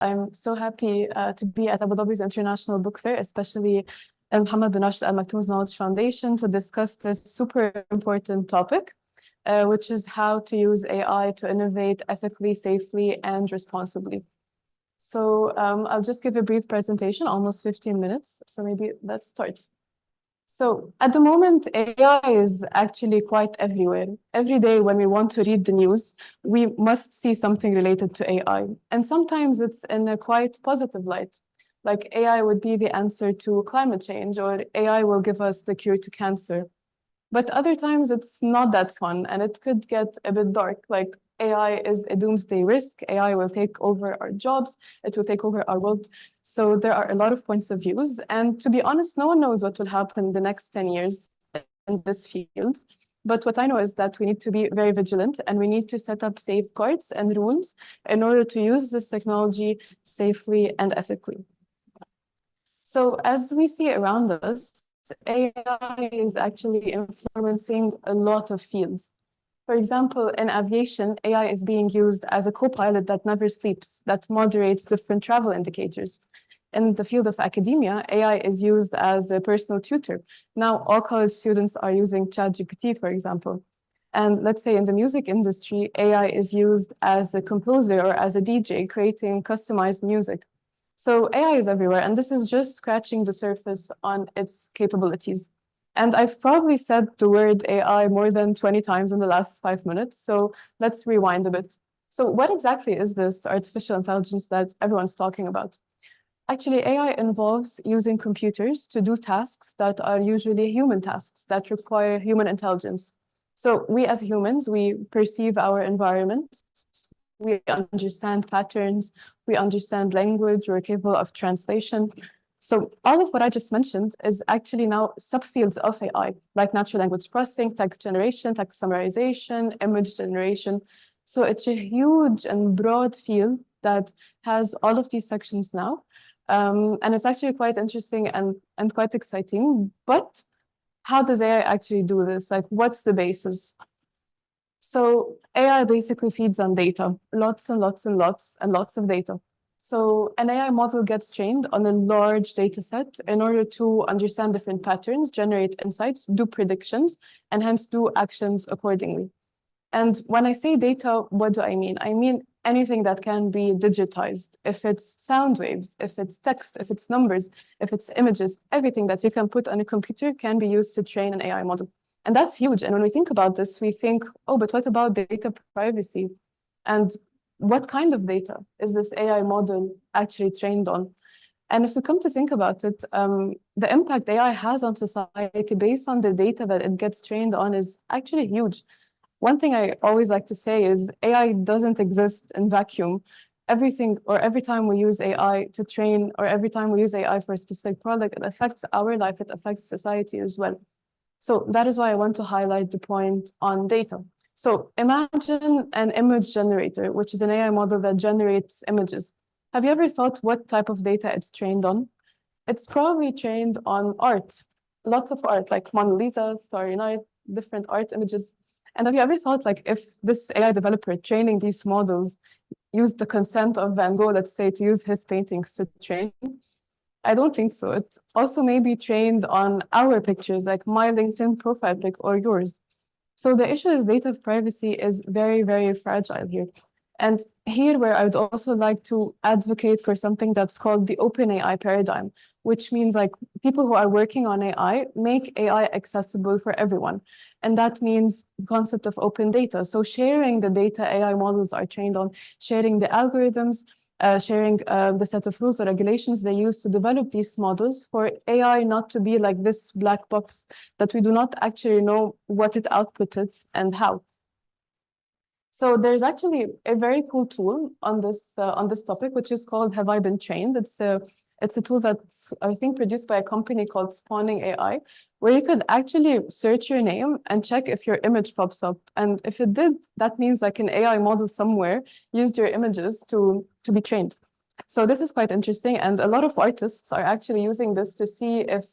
I'm so happy to be at Abu Dhabi's International Book Fair, especially Mohammed bin Rashid Al Maktoum's Knowledge Foundation, to discuss this super important topic, which is how to use AI to innovate ethically, safely, and responsibly. So I'll just give a brief presentation, almost 15 minutes. So maybe let's start. So at the moment, AI is actually quite everywhere. Every day when we want to read the news, we must see something related to AI. And sometimes it's in a quite positive light. Like AI would be the answer to climate change, or AI will give us the cure to cancer. But other times it's not that fun, and it could get a bit dark. Like AI is a doomsday risk. AI will take over our jobs. It will take over our world. So there are a lot of points of views. And to be honest, no one knows what will happen in the next 10 years in this field. But what I know is that we need to be very vigilant, and we need to set up safeguards and rules in order to use this technology safely and ethically. So as we see around us, AI is actually influencing a lot of fields. For example, in aviation, AI is being used as a co-pilot that never sleeps, that moderates different travel indicators. In the field of academia, AI is used as a personal tutor. Now, all college students are using ChatGPT, for example. And let's say in the music industry, AI is used as a composer or as a DJ, creating customized music. So AI is everywhere, and this is just scratching the surface on its capabilities. And I've probably said the word AI more than 20 times in the last 5 minutes, so let's rewind a bit. So what exactly is this artificial intelligence that everyone's talking about? Actually, AI involves using computers to do tasks that are usually human tasks that require human intelligence. So we as humans, we perceive our environment, we understand patterns, we understand language, we're capable of translation. So all of what I just mentioned is actually now subfields of AI, like natural language processing, text generation, text summarization, image generation. So it's a huge and broad field that has all of these sections now. And it's actually quite interesting and quite exciting. But how does AI actually do this? Like, what's the basis? So AI basically feeds on data, lots and lots and lots and lots of data. So an AI model gets trained on a large data set in order to understand different patterns, generate insights, do predictions, and hence do actions accordingly. And when I say data, what do I mean? I mean anything that can be digitized. If it's sound waves, if it's text, if it's numbers, if it's images, everything that you can put on a computer can be used to train an AI model. And that's huge. And when we think about this, we think, oh, but what about data privacy? And what kind of data is this AI model actually trained on? And if we come to think about it, the impact AI has on society based on the data that it gets trained on is actually huge. One thing I always like to say is AI doesn't exist in vacuum. Everything, or every time we use AI to train, or every time we use AI for a specific product, it affects our life, it affects society as well. So that is why I want to highlight the point on data. So imagine an image generator, which is an AI model that generates images. Have you ever thought what type of data it's trained on? It's probably trained on art, lots of art, like Mona Lisa, Starry Night, different art images. And have you ever thought, like, if this AI developer training these models used the consent of Van Gogh, let's say, to use his paintings to train? I don't think so. It also may be trained on our pictures, like my LinkedIn profile pic or yours. So the issue is data privacy is very, very fragile here. And here where I would also like to advocate for something that's called the open AI paradigm, which means like people who are working on AI make AI accessible for everyone. And that means the concept of open data. So sharing the data AI models are trained on, sharing the algorithms, sharing the set of rules or regulations they use to develop these models for AI not to be like this black box that we do not actually know what it outputted and how. So there's actually a very cool tool on this topic, which is called Have I Been Trained? It's a tool that's, I think, produced by a company called Spawning AI, where you could actually search your name and check if your image pops up. And if it did, that means like an AI model somewhere used your images to be trained. So this is quite interesting. And a lot of artists are actually using this to see if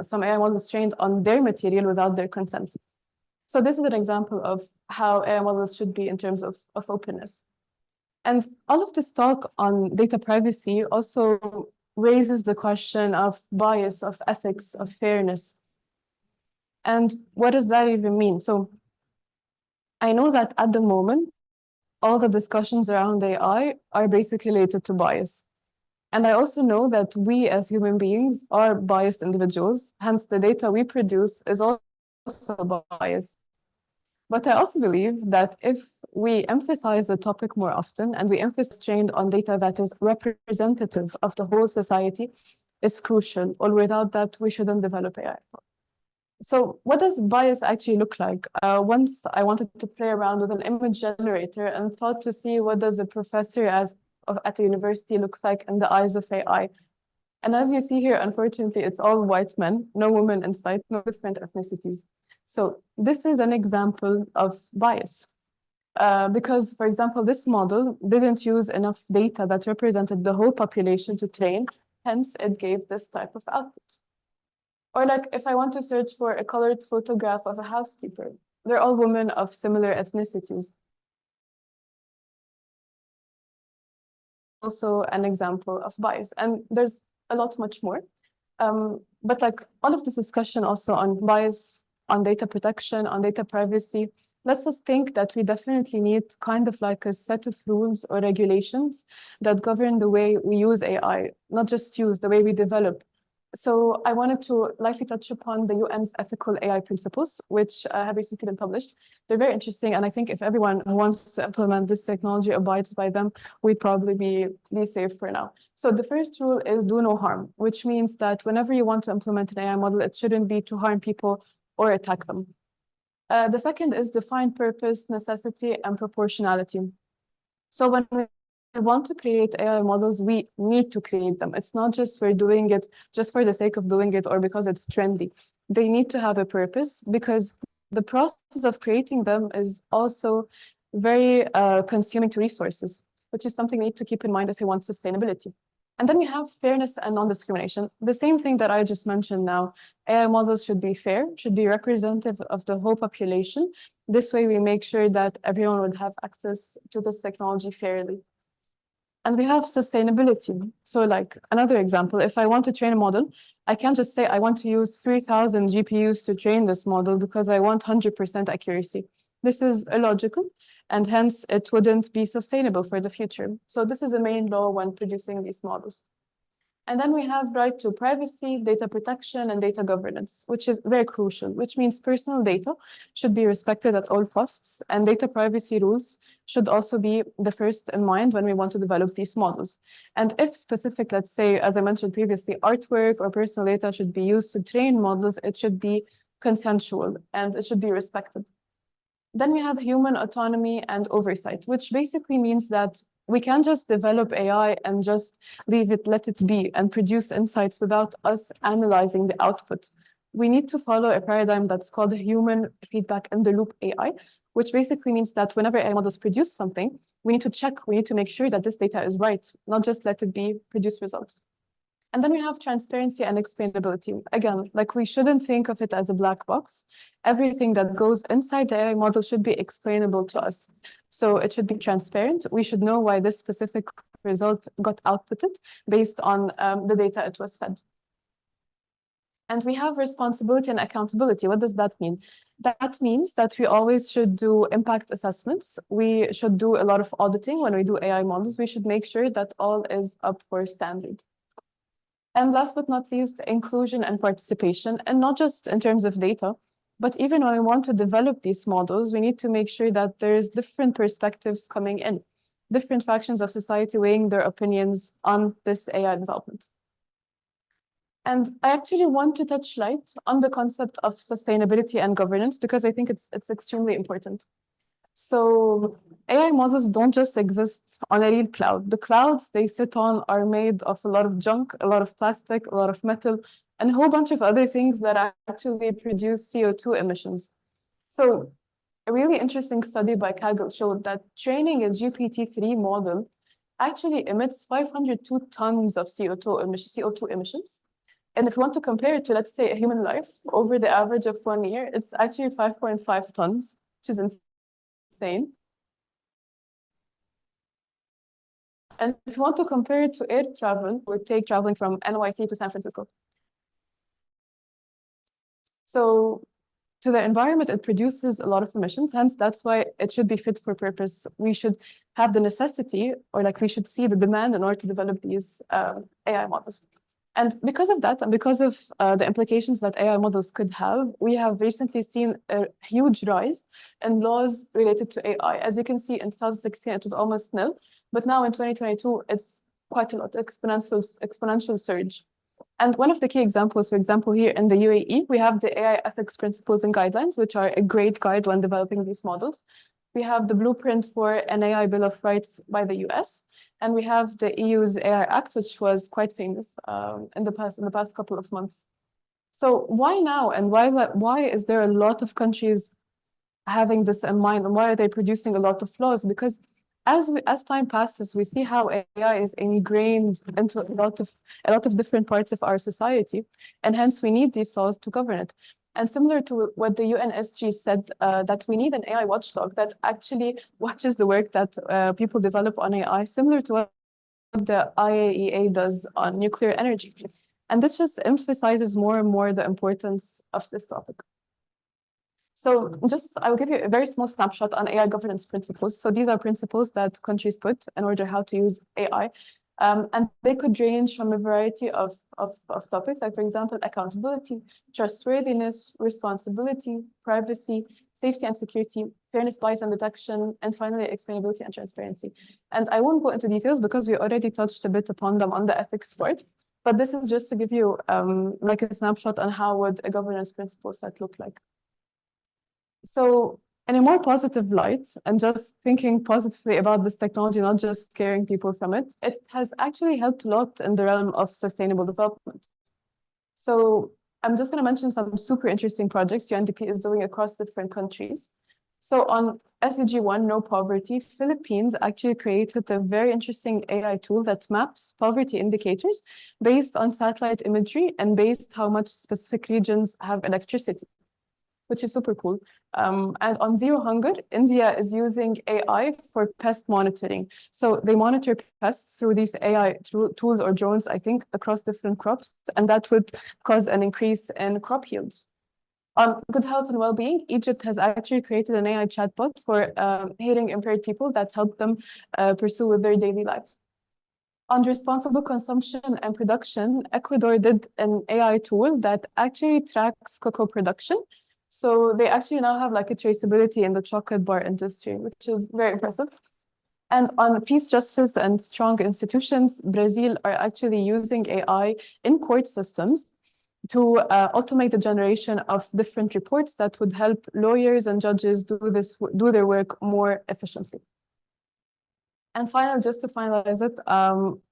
some AI model is trained on their material without their consent. So this is an example of how AI models should be in terms of openness. And all of this talk on data privacy also raises the question of bias, of ethics, of fairness. And what does that even mean? So I know that at the moment, all the discussions around AI are basically related to bias. And I also know that we as human beings are biased individuals, hence the data we produce is also biased. But I also believe that if we emphasize the topic more often and we emphasize trained on data that is representative of the whole society is crucial, or without that, we shouldn't develop AI. So what does bias actually look like? Once I wanted to play around with an image generator and thought to see what does a professor at a university looks like in the eyes of AI. And as you see here, unfortunately, it's all white men, no women in sight, no different ethnicities. So this is an example of bias. Because, for example, this model didn't use enough data that represented the whole population to train, hence it gave this type of output. Or like if I want to search for a colored photograph of a housekeeper, they're all women of similar ethnicities. Also an example of bias. And there's a lot much more. But like all of this discussion also on bias, on data protection, on data privacy, let's just think that we definitely need kind of like a set of rules or regulations that govern the way we use AI, not just use, the way we develop. So I wanted to lightly touch upon the UN's ethical AI principles, which have recently been published. They're very interesting, and I think if everyone who wants to implement this technology abides by them, we'd probably be safe for now. So the first rule is do no harm, which means that whenever you want to implement an AI model, it shouldn't be to harm people or attack them. The second is define purpose, necessity, and proportionality. So when we want to create AI models, we need to create them. It's not just we're doing it just for the sake of doing it or because it's trendy. They need to have a purpose because the process of creating them is also very consuming to resources, which is something we need to keep in mind if we want sustainability. And then we have fairness and non-discrimination. The same thing that I just mentioned now. AI models should be fair, should be representative of the whole population. This way we make sure that everyone would have access to this technology fairly. And we have sustainability. So like another example, if I want to train a model, I can't just say I want to use 3,000 GPUs to train this model because I want 100% accuracy. This is illogical, and hence it wouldn't be sustainable for the future. So this is a main law when producing these models. And then we have right to privacy, data protection, and data governance, which is very crucial, which means personal data should be respected at all costs, and data privacy rules should also be the first in mind when we want to develop these models. And if specific, let's say, as I mentioned previously, artwork or personal data should be used to train models, it should be consensual and it should be respected. Then we have human autonomy and oversight, which basically means that we can't just develop AI and just leave it, let it be, and produce insights without us analyzing the output. We need to follow a paradigm that's called human feedback in the loop AI, which basically means that whenever AI models produce something, we need to check, we need to make sure that this data is right, not just let it be, produce results. And then we have transparency and explainability. Again, like we shouldn't think of it as a black box. Everything that goes inside the AI model should be explainable to us. So it should be transparent. We should know why this specific result got outputted based on the data it was fed. And we have responsibility and accountability. What does that mean? That means that we always should do impact assessments. We should do a lot of auditing when we do AI models. We should make sure that all is up for standard. And last but not least, inclusion and participation, and not just in terms of data, but even when we want to develop these models, we need to make sure that there's different perspectives coming in, different factions of society weighing their opinions on this AI development. And I actually want to touch light on the concept of sustainability and governance because I think it's extremely important. So AI models don't just exist on a real cloud. The clouds they sit on are made of a lot of junk, a lot of plastic, a lot of metal, and a whole bunch of other things that actually produce CO2 emissions. So a really interesting study by Kaggle showed that training a GPT-3 model actually emits 502 tons of CO2 emissions. And if you want to compare it to, let's say, a human life over the average of 1 year, it's actually 5.5 tons, which is insane. And if you want to compare it to air travel, we take traveling from NYC to San Francisco. So to the environment, it produces a lot of emissions. Hence, that's why it should be fit for purpose. We should have the necessity, or like we should see the demand in order to develop these AI models. And because of that, and because of the implications that AI models could have, we have recently seen a huge rise in laws related to AI. As you can see, in 2016, it was almost nil. But now in 2022, it's quite a lot, exponential surge. And one of the key examples, for example, here in the UAE, we have the AI ethics principles and guidelines, which are a great guide when developing these models. We have the blueprint for an AI Bill of Rights by the US, and we have the EU's AI Act, which was quite famous in the past couple of months. So why now, and why is there a lot of countries having this in mind, and why are they producing a lot of laws? Because as time passes, we see how AI is ingrained into a lot of different parts of our society, and hence we need these laws to govern it. And similar to what the UNSG said, that we need an AI watchdog that actually watches the work that people develop on AI, similar to what the IAEA does on nuclear energy. And this just emphasizes more and more the importance of this topic. So I'll give you a very small snapshot on AI governance principles. So these are principles that countries put in order how to use AI. And they could range from a variety of topics, like, for example, accountability, trustworthiness, responsibility, privacy, safety and security, fairness, bias and detection, and finally, explainability and transparency. And I won't go into details because we already touched a bit upon them on the ethics part. But this is just to give you like a snapshot on how would a governance principle set look like. So in a more positive light, and just thinking positively about this technology, not just scaring people from it, it has actually helped a lot in the realm of sustainable development. So I'm just going to mention some super interesting projects UNDP is doing across different countries. So on SDG 1, no poverty, Philippines actually created a very interesting AI tool that maps poverty indicators based on satellite imagery and based how much specific regions have electricity, which is super cool. And on Zero Hunger, India is using AI for pest monitoring. So they monitor pests through these AI tools or drones, I think, across different crops, and that would cause an increase in crop yields. On good health and well-being, Egypt has actually created an AI chatbot for hearing impaired people that help them pursue with their daily lives. On responsible consumption and production, Ecuador did an AI tool that actually tracks cocoa production. So they actually now have like a traceability in the chocolate bar industry, which is very impressive. And on peace, justice, and strong institutions, Brazil are actually using AI in court systems to automate the generation of different reports that would help lawyers and judges do their work more efficiently. And finally, just to finalize it,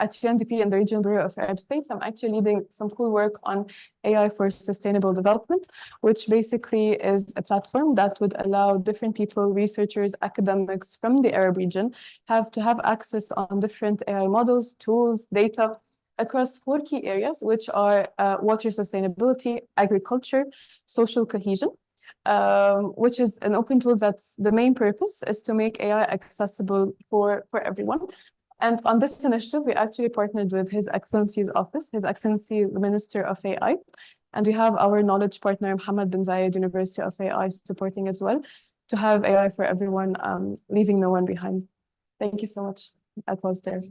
at UNDP and the Regional Bureau of Arab States, I'm actually leading some cool work on AI for sustainable development, which basically is a platform that would allow different people, researchers, academics from the Arab region to have access on different AI models, tools, data across 4 key areas, which are water sustainability, agriculture, social cohesion, which is an open tool that's the main purpose is to make AI accessible for everyone. And on this initiative, we actually partnered with His Excellency's office, His Excellency, the Minister of AI. And we have our knowledge partner, Mohammed bin Zayed, University of AI, supporting as well, to have AI for everyone, leaving no one behind. Thank you so much. That was there.